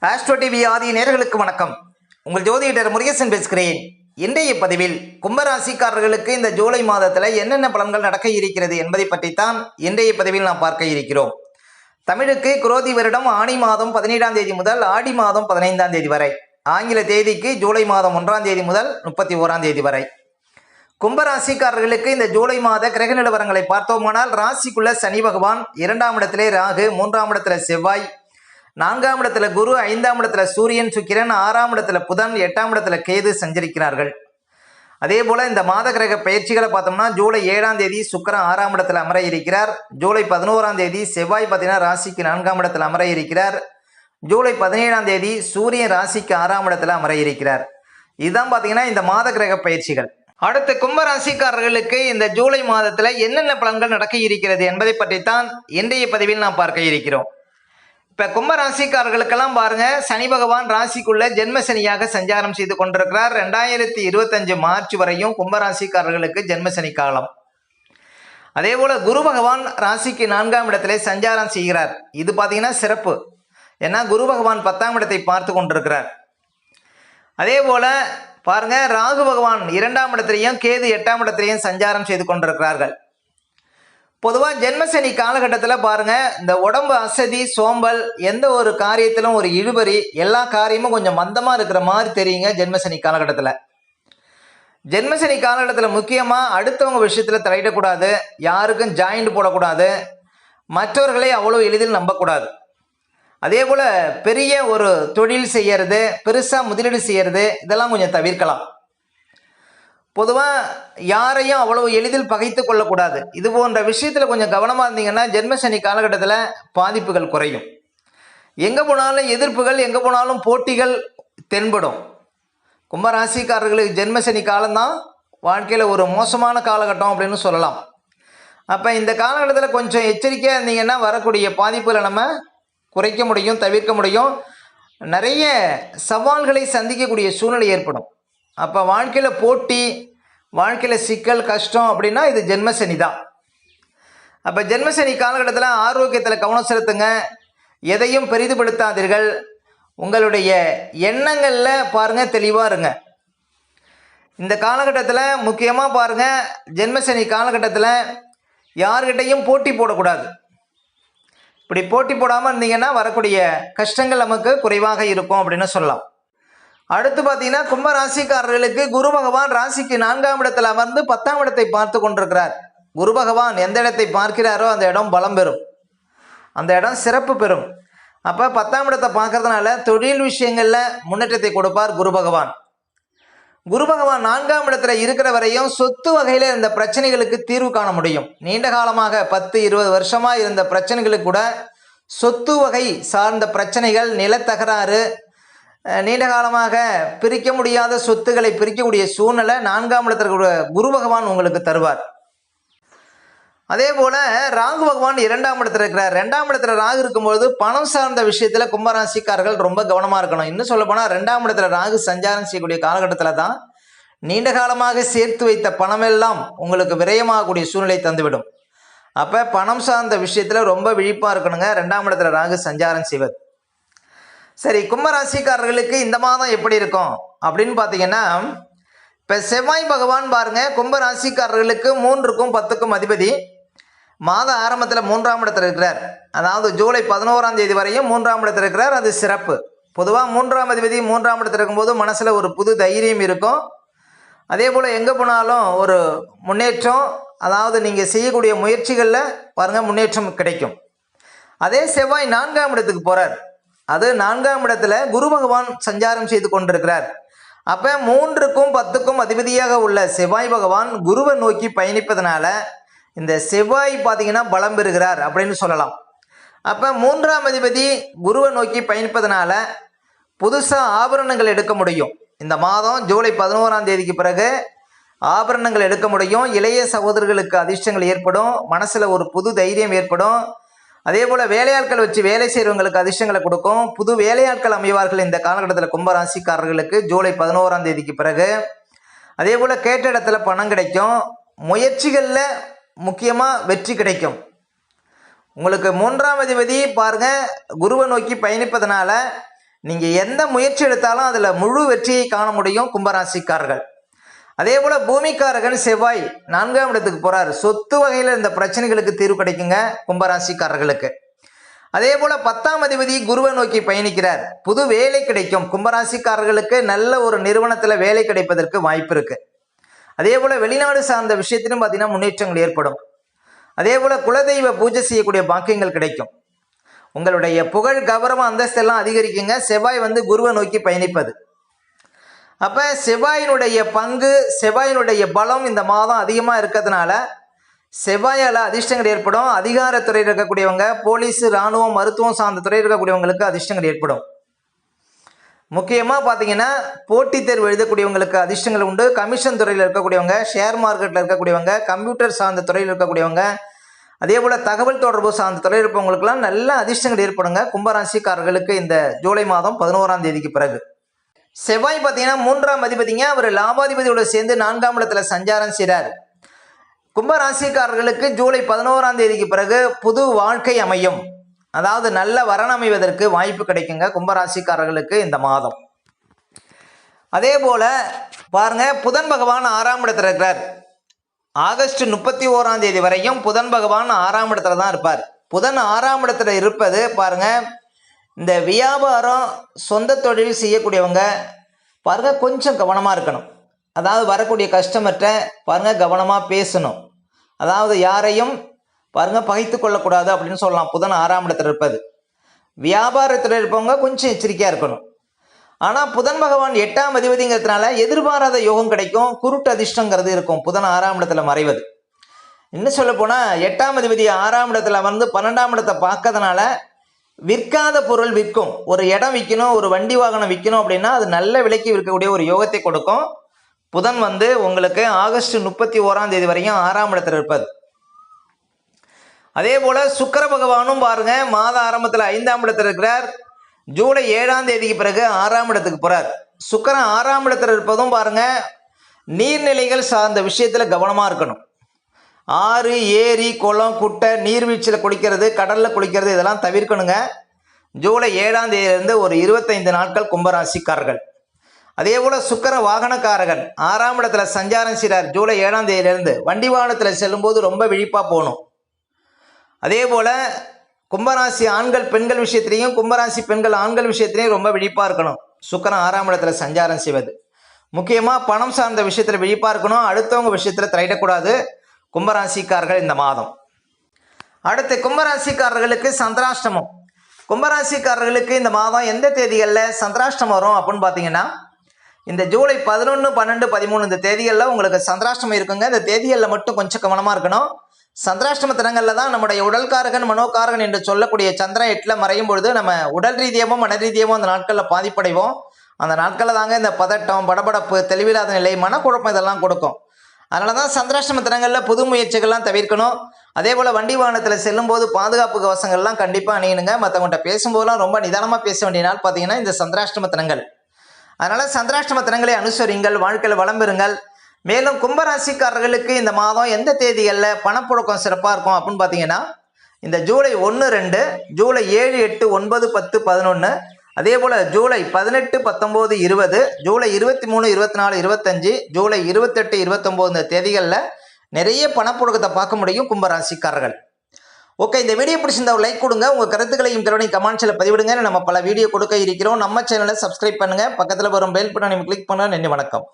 Astro TV ஆதி நேயர்களுக்கு வணக்கம். உங்கள் ஜோதிடர் முருகேசன் பேசுகிறேன். இன்றைய பதிவில் கும்பராசிக்காரர்களுக்கு இந்த ஜூலை மாதத்தில் என்னென்ன பலன்கள் நடக்க இருக்கிறது என்பதை பற்றித்தான் இன்றைய பதிவில் நாம் பார்க்க இருக்கிறோம். தமிழுக்கு குரோதி வருடம் ஆணி மாதம் 17ஆம் தேதி முதல் ஆடி மாதம் 15ஆம் தேதி வரை, ஆங்கில தேதிக்கு ஜூலை மாதம் 1ஆம் தேதி முதல் 31ஆம் தேதி வரை. கும்பராசிக்காரர்களுக்கு இந்த ஜூலை மாத கிரக நிலவரங்களை பார்த்தோமானால், ராசிக்குள்ள சனி பகவான், 2ஆம் இடத்திலே ராகு, 3ஆம் இடத்துல செவ்வாய், 4ஆம் இடத்துல குரு, 5ஆம் இடத்துல சூரியன் சுக்கிரன், 6ஆம் இடத்துல புதன், 8ஆம் இடத்துல கேது சஞ்சரிக்கிறார்கள். அதே போல இந்த மாத கிரக பயிற்சிகளை பார்த்தோம்னா, ஜூலை 7ஆம் தேதி சுக்கிரன் 6ஆம் இடத்துல அமர இருக்கிறார். ஜூலை 11ஆம் தேதி செவ்வாய் பார்த்தீங்கன்னா ராசிக்கு 4ஆம் இடத்துல அமர இருக்கிறார். ஜூலை 17ஆம் தேதி சூரியன் ராசிக்கு 6ஆம் இடத்துல அமர இருக்கிறார். இதுதான் பார்த்தீங்கன்னா இந்த மாத கிரக பயிற்சிகள். அடுத்து கும்பராசிக்காரர்களுக்கு இந்த ஜூலை மாதத்துல என்னென்ன பலன்கள் நடக்க இருக்கிறது என்பதை பற்றித்தான் இன்றைய பதிவில் நாம் பார்க்க இருக்கிறோம். இப்ப கும்பராசிக்காரர்களுக்கெல்லாம் பாருங்க, சனி பகவான் ராசிக்குள்ள ஜென்ம சனியாக சஞ்சாரம் செய்து கொண்டிருக்கிறார். 2025 மார்ச் வரையும் கும்பராசிக்காரர்களுக்கு ஜென்ம சனி காலம். அதே போல குரு பகவான் ராசிக்கு 4ஆம் இடத்திலே சஞ்சாரம் செய்கிறார். இது பார்த்தீங்கன்னா சிறப்பு. ஏன்னா குரு பகவான் 10ஆம் இடத்தை பார்த்து கொண்டிருக்கிறார். அதே போல பாருங்க, ராகு பகவான் 2ஆம் இடத்திலையும் கேது 8ஆம் இடத்திலையும் சஞ்சாரம் செய்து கொண்டிருக்கிறார்கள். பொதுவாக ஜென்மசனி காலகட்டத்தில் பாருங்க, இந்த உடம்பு அசதி, சோம்பல், எந்த ஒரு காரியத்திலும் ஒரு இழுபறி, எல்லா காரியமும் கொஞ்சம் மந்தமாக இருக்கிற மாதிரி தெரியுங்க ஜென்மசனி காலகட்டத்தில். ஜென்மசனி காலகட்டத்தில் முக்கியமாக அடுத்தவங்க விஷயத்தில் தலையிடக்கூடாது, யாருக்கும் ஜாயிண்ட் போடக்கூடாது, மற்றவர்களை அவ்வளோ எளிதில் நம்பக்கூடாது. அதே போல் பெரிய ஒரு தொழில் செய்யறது, பெருசாக முதலீடு செய்யறது, இதெல்லாம் கொஞ்சம் தவிர்க்கலாம். பொதுவாக யாரையும் அவ்வளவு எளிதில் பகைத்து கொள்ளக்கூடாது. இது போன்ற விஷயத்தில் கொஞ்சம் கவனமாக இருந்தீங்கன்னா ஜென்மசனி காலகட்டத்தில் பாதிப்புகள் குறையும். எங்கே போனாலும் எதிர்ப்புகள், எங்கே போனாலும் போட்டிகள் தென்படும். கும்பராசிக்காரர்களுக்கு ஜென்மசனி காலம்தான் வாழ்க்கையில் ஒரு மோசமான காலகட்டம் அப்படின்னு சொல்லலாம். அப்போ இந்த காலகட்டத்தில் கொஞ்சம் எச்சரிக்கையாக இருந்தீங்கன்னா வரக்கூடிய பாதிப்புகளை நம்ம குறைக்க முடியும், தவிர்க்க முடியும். நிறைய சவால்களை சந்திக்கக்கூடிய சூழ்நிலை ஏற்படும். அப்போ வாழ்க்கையில் போட்டி, வாழ்க்கையில் சிக்கல், கஷ்டம் அப்படின்னா இது ஜென்மசனி தான். அப்போ ஜென்மசனி காலகட்டத்தில் ஆரோக்கியத்தில் கவனம் செலுத்துங்க. எதையும் பெரிதுபடுத்தாதீர்கள். உங்களுடைய எண்ணங்களில் பாருங்கள் தெளிவாக இருங்க. இந்த காலகட்டத்தில் முக்கியமாக பாருங்கள், ஜென்மசனி காலகட்டத்தில் யார்கிட்டையும் போட்டி போடக்கூடாது. இப்படி போட்டி போடாமல் இருந்தீங்கன்னா வரக்கூடிய கஷ்டங்கள் நமக்கு குறைவாக இருக்கும் அப்படின்னு சொல்லலாம். அடுத்து பார்த்தீங்கன்னா கும்பராசிக்காரர்களுக்கு குரு பகவான் ராசிக்கு 4ஆம் இடத்துல அமர்ந்து 10ஆம் இடத்தை பார்த்து கொண்டிருக்கிறார். குரு பகவான் எந்த இடத்தை பார்க்கிறாரோ அந்த இடம் பலம் பெறும், அந்த இடம் சிறப்பு பெறும். அப்போ 10ஆம் இடத்தை பார்க்கறதுனால தொழில் விஷயங்களில் முன்னேற்றத்தை கொடுப்பார் குரு பகவான். குரு பகவான் 4ஆம் இடத்துல இருக்கிற வரையும் சொத்து வகையில் இருந்த பிரச்சனைகளுக்கு தீர்வு காண முடியும். நீண்ட காலமாக 10-20 வருஷமாக இருந்த பிரச்சனைகளுக்கு கூட சொத்து வகை சார்ந்த பிரச்சனைகள், நிலத்தகராறு, நீண்ட காலமாக பிரிக்க முடியாத சொத்துக்களை பிரிக்கக்கூடிய சூழ்நிலை 4ஆம் இடத்துல குரு பகவான் உங்களுக்கு தருவார். அதே போல ராகு பகவான் 2ஆம் இடத்துல இருக்கிறார். 2ஆம் இடத்துல ராகு இருக்கும்போது பணம் சார்ந்த விஷயத்துல கும்பராசிக்காரர்கள் ரொம்ப கவனமா இருக்கணும். இன்னும் சொல்ல போனா 2ஆம் இடத்துல ராகு சஞ்சாரம் செய்யக்கூடிய காலகட்டத்தில் தான் நீண்ட காலமாக சேர்த்து வைத்த பணமெல்லாம் உங்களுக்கு விரயமாகக்கூடிய சூழ்நிலை தந்துவிடும். அப்ப பணம் சார்ந்த விஷயத்துல ரொம்ப விழிப்பா இருக்கணுங்க 2ஆம் இடத்துல ராகு சஞ்சாரம் செய்வது. சரி, கும்பராசிக்காரர்களுக்கு இந்த மாதம் எப்படி இருக்கும் அப்படின்னு பார்த்தீங்கன்னா, இப்போ செவ்வாய் பகவான் பாருங்க, கும்பராசிக்காரர்களுக்கு 3க்கும் 10க்கும் அதிபதி. மாத ஆரம்பத்தில் 3ஆம் இடத்துல இருக்கிறார். அதாவது ஜூலை 11ஆம் தேதி வரையும் 3ஆம் இடத்துல இருக்கிறார். அது சிறப்பு. பொதுவாக 3ஆம் அதிபதி 3ஆம் இடத்துல இருக்கும்போது மனசில் ஒரு புது தைரியம் இருக்கும். அதே போல் எங்கே போனாலும் ஒரு முன்னேற்றம், அதாவது நீங்கள் செய்யக்கூடிய முயற்சிகளில் பாருங்கள் முன்னேற்றம் கிடைக்கும். அதே செவ்வாய் 4ஆம் இடத்துக்கு போகிறார். அது 4ஆம் இடத்துல குரு பகவான் சஞ்சாரம் செய்து கொண்டிருக்கிறார். அப்போ 3க்கும் 10க்கும் அதிபதியாக உள்ள செவ்வாய் பகவான் குருவை நோக்கி பயணிப்பதனால இந்த செவ்வாய் பார்த்தீங்கன்னா பலம் பெறுகிறார் அப்படின்னு சொல்லலாம். அப்போ 3ஆம் அதிபதி குருவை நோக்கி பயணிப்பதனால புதுசாக ஆபரணங்கள் எடுக்க முடியும். இந்த மாதம் ஜூலை 11ஆம் தேதிக்கு பிறகு ஆபரணங்கள் எடுக்க முடியும். இளைய சகோதரர்களுக்கு அதிர்ஷ்டங்கள் ஏற்படும். மனசில் ஒரு புது தைரியம் ஏற்படும். அதே போல் வேலையாட்கள் வச்சு வேலை செய்கிறவங்களுக்கு அதிர்ஷ்டங்களை கொடுக்கும். புது வேலையாட்கள் அமைவார்கள் இந்த காலகட்டத்தில் கும்பராசிக்காரர்களுக்கு ஜூலை 11ஆம் தேதிக்கு பிறகு. அதே போல் கேட்ட இடத்துல பணம் கிடைக்கும். முயற்சிகளில் முக்கியமாக வெற்றி கிடைக்கும். உங்களுக்கு 3ஆம் அதிபதி பாருங்க குருவை நோக்கி பயணிப்பதனால நீங்கள் எந்த முயற்சி எடுத்தாலும் அதில் முழு வெற்றியை காண முடியும் கும்பராசிக்காரர்கள். அதே போல் பூமிக்காரகன் செவ்வாய் 4ஆம் இடத்துக்கு போகிறார். சொத்து வகையில் இந்த பிரச்சனைகளுக்கு தீர்வு கிடைக்குங்க கும்பராசிக்காரர்களுக்கு. அதே போல் 10ஆம் அதிபதி குருவை நோக்கி பயணிக்கிறார். புது வேலை கிடைக்கும் கும்பராசிக்காரர்களுக்கு. நல்ல ஒரு நிறுவனத்தில் வேலை கிடைப்பதற்கு வாய்ப்பு இருக்கு. அதே போல் வெளிநாடு சார்ந்த விஷயத்திலும் பார்த்தீங்கன்னா முன்னேற்றங்கள் ஏற்படும். அதே போல் குலதெய்வ பூஜை செய்யக்கூடிய பாக்கியங்கள் கிடைக்கும். உங்களுடைய புகழ் கௌரவம் அந்தஸ்தெல்லாம் அதிகரிக்குங்க செவ்வாய் குருவை நோக்கி பயணிப்பது. அப்போ செவ்வாயினுடைய பங்கு செவ்வாயினுடைய பலம் இந்த மாதம் அதிகமாக இருக்கிறதுனால செவ்வாயால் அதிர்ஷ்டங்கள் ஏற்படும். அதிகாரத்துறையில் இருக்கக்கூடியவங்க, போலீஸ், இராணுவம், மருத்துவம் சார்ந்த துறையில் இருக்கக்கூடியவங்களுக்கு அதிர்ஷ்டங்கள் ஏற்படும். முக்கியமாக பார்த்தீங்கன்னா போட்டித் தேர்வு எழுதக்கூடியவங்களுக்கு அதிர்ஷ்டங்கள் உண்டு. கமிஷன் துறையில் இருக்கக்கூடியவங்க, ஷேர் மார்க்கெட்டில் இருக்கக்கூடியவங்க, கம்ப்யூட்டர் சார்ந்த துறையில் இருக்கக்கூடியவங்க, அதே போல் தகவல் தொடர்பு சார்ந்த துறையில் இருப்பவங்களுக்கெல்லாம் நல்ல அதிர்ஷ்டங்கள் ஏற்படுங்க கும்பராசிக்காரர்களுக்கு இந்த ஜூலை மாதம் 11ஆம் தேதிக்கு பிறகு. செவ்வாய் பார்த்தீங்கன்னா 3ஆம் அதிபதிங்க. அவர் லாபாதிபதியோடு சேர்ந்து 4ஆம் இடத்துல சஞ்சாரம் செய்கிறார். கும்பராசிக்காரர்களுக்கு ஜூலை 11ஆம் தேதிக்கு பிறகு புது வாழ்க்கை அமையும். அதாவது நல்ல வரன் அமைவதற்கு வாய்ப்பு கிடைக்குங்க கும்பராசிக்காரர்களுக்கு இந்த மாதம். அதே போல் பாருங்க, புதன் பகவான் 6ஆம் இடத்துல இருக்கிறார். ஆகஸ்ட் 31ஆம் தேதி வரையும் புதன் பகவான் 6ஆம் இடத்துல தான் இருப்பார். புதன் 6ஆம் இடத்துல இருப்பது பாருங்க, இந்த வியாபாரம் சொந்த தொழில் செய்யக்கூடியவங்க பாருங்க கொஞ்சம் கவனமாக இருக்கணும். அதாவது வரக்கூடிய கஸ்டமர்கிட்ட பாருங்க கவனமாக பேசணும். அதாவது யாரையும் பாருங்க பகைத்து கொள்ளக்கூடாது அப்படின்னு சொல்லலாம். புதன் 6ஆம் இடத்துல இருப்பது. வியாபாரத்தில் இருப்பவங்க கொஞ்சம் எச்சரிக்கையாக இருக்கணும். ஆனால் புதன் பகவான் 8ஆம் அதிபதிங்கிறதுனால எதிர்பாராத யோகம் கிடைக்கும். குருட்டு அதிர்ஷ்டங்கிறது இருக்கும் புதன் 6ஆம் இடத்துல மறைவது. இன்னும் சொல்ல போனால் 8ஆம் அதிபதி 6ஆம் இடத்துல 12ஆம் இடத்தை பார்க்கறதுனால விற்காத பொருள் விற்கும். ஒரு இடம் விற்கணும், ஒரு வண்டி வாகனம் விற்கணும் அப்படின்னா அது நல்ல விலைக்கு விற்கக்கூடிய ஒரு யோகத்தை கொடுக்கும். புதன் உங்களுக்கு ஆகஸ்ட் 31ஆம் தேதி வரையும் 6ஆம் இடத்துல இருப்பது. அதே போல் சுக்கிர பகவானும் பாருங்க மாத ஆரம்பத்தில் 5ஆம் இடத்துல இருக்கிறார். ஜூலை 7ஆம் தேதிக்கு பிறகு 6ஆம் இடத்துக்கு போகிறார். சுக்கிரன் 6ஆம் இடத்துல இருப்பதும் பாருங்க நீர்நிலைகள் சார்ந்த விஷயத்தில் கவனமாக இருக்கணும். ஆறு, ஏரி, குளம், குட்டை, நீர்வீழ்ச்சியில் குளிக்கிறது, கடலில் குளிக்கிறது இதெல்லாம் தவிர்க்கணுங்க. ஜூலை 7ஆம் தேதியிலிருந்து ஒரு 25 நாட்கள் கும்பராசிக்காரர்கள். அதே போல் சுக்கிர வாகனக்காரகன் 6ஆம் இடத்துல சஞ்சாரம் செய்கிறார். ஜூலை 7ஆம் தேதியிலிருந்து வண்டி வாகனத்தில் செல்லும்போது ரொம்ப விழிப்பாக போகணும். அதே போல் கும்பராசி ஆண்கள் பெண்கள் விஷயத்திலையும், கும்பராசி பெண்கள் ஆண்கள் விஷயத்திலையும் ரொம்ப விழிப்பாக இருக்கணும். சுக்கிரன் 6ஆம் இடத்துல சஞ்சாரம் செய்வது. முக்கியமாக பணம் சார்ந்த விஷயத்தில் விழிப்பாக இருக்கணும். அடுத்தவங்க விஷயத்தில் தலையிடக்கூடாது கும்பராசிக்காரர்கள் இந்த மாதம். அடுத்து கும்பராசிக்காரர்களுக்கு சந்திராஷ்டமம். கும்பராசிக்காரர்களுக்கு இந்த மாதம் எந்த தேதிகளில் சந்திராஷ்டமம் வரும் அப்படின்னு பார்த்தீங்கன்னா, இந்த ஜூலை 11, 12, 13 இந்த தேதிகளில் உங்களுக்கு சந்திராஷ்டமம் இருக்குங்க. இந்த தேதிகளில் மட்டும் கொஞ்சம் கவனமாக இருக்கணும். சந்திராஷ்டம தினங்களில் தான் நம்முடைய உடல்காரகன் மனோகாரகன் என்று சொல்லக்கூடிய சந்திரன் 8ல் மறையும் பொழுது நம்ம உடல் ரீதியாகவும் மன ரீதியாகவும் அந்த நாட்களில் பாதிப்படைவோம். அந்த நாட்களில் தாங்க இந்த பதட்டம், படபடப்பு, தெளிவில்லாத நிலை, மனக்குழப்பம் இதெல்லாம் கொடுக்கும். அதனால தான் சந்திராஷ்டம தினங்களில் புது முயற்சிகள்லாம் தவிர்க்கணும். அதே போல் வண்டி வாகனத்தில் செல்லும்போது பாதுகாப்பு கவசங்கள்லாம் கண்டிப்பாக அணியணுங்க. மற்றவங்கள்ட்ட பேசும்போதெல்லாம் ரொம்ப நிதானமாக பேச வேண்டிய நாள் பார்த்தீங்கன்னா இந்த சந்திராஷ்டம தினங்கள். அதனால் சந்திராஷ்டம தினங்களை அனுசரிங்கள், வாழ்க்கையில் வளம் பெறுங்கள். மேலும் கும்பராசிக்காரர்களுக்கு இந்த மாதம் எந்த தேதிகளில் பணப்புழக்கம் சிறப்பாக இருக்கும் அப்படின்னு பார்த்தீங்கன்னா, இந்த ஜூலை 1, 2, ஜூலை 7, 8, 9, 10, 11, அதே போல் ஜூலை 18, 19, 20, ஜூலை 23, 24, 25, ஜூலை 28, 29 இந்த தேதிகளில் நிறைய பணப்புழக்கத்தை பார்க்க முடியும் கும்பராசிக்காரர்கள். ஓகே, இந்த வீடியோ பிடிச்சிருந்தா ஒரு லைக் கொடுங்க. உங்கள் கருத்துக்களையும் கருணையும் கமெண்ட்ஸில் பதிவிடுங்க. நம்ம பல வீடியோ கொடுக்க இருக்கிறோம். நம்ம சேனலை சப்ஸ்கிரைப் பண்ணுங்கள். பக்கத்தில் வரும் பெல் பட்டனை கிளிக் பண்ணுங்கள். நன்றி, வணக்கம்.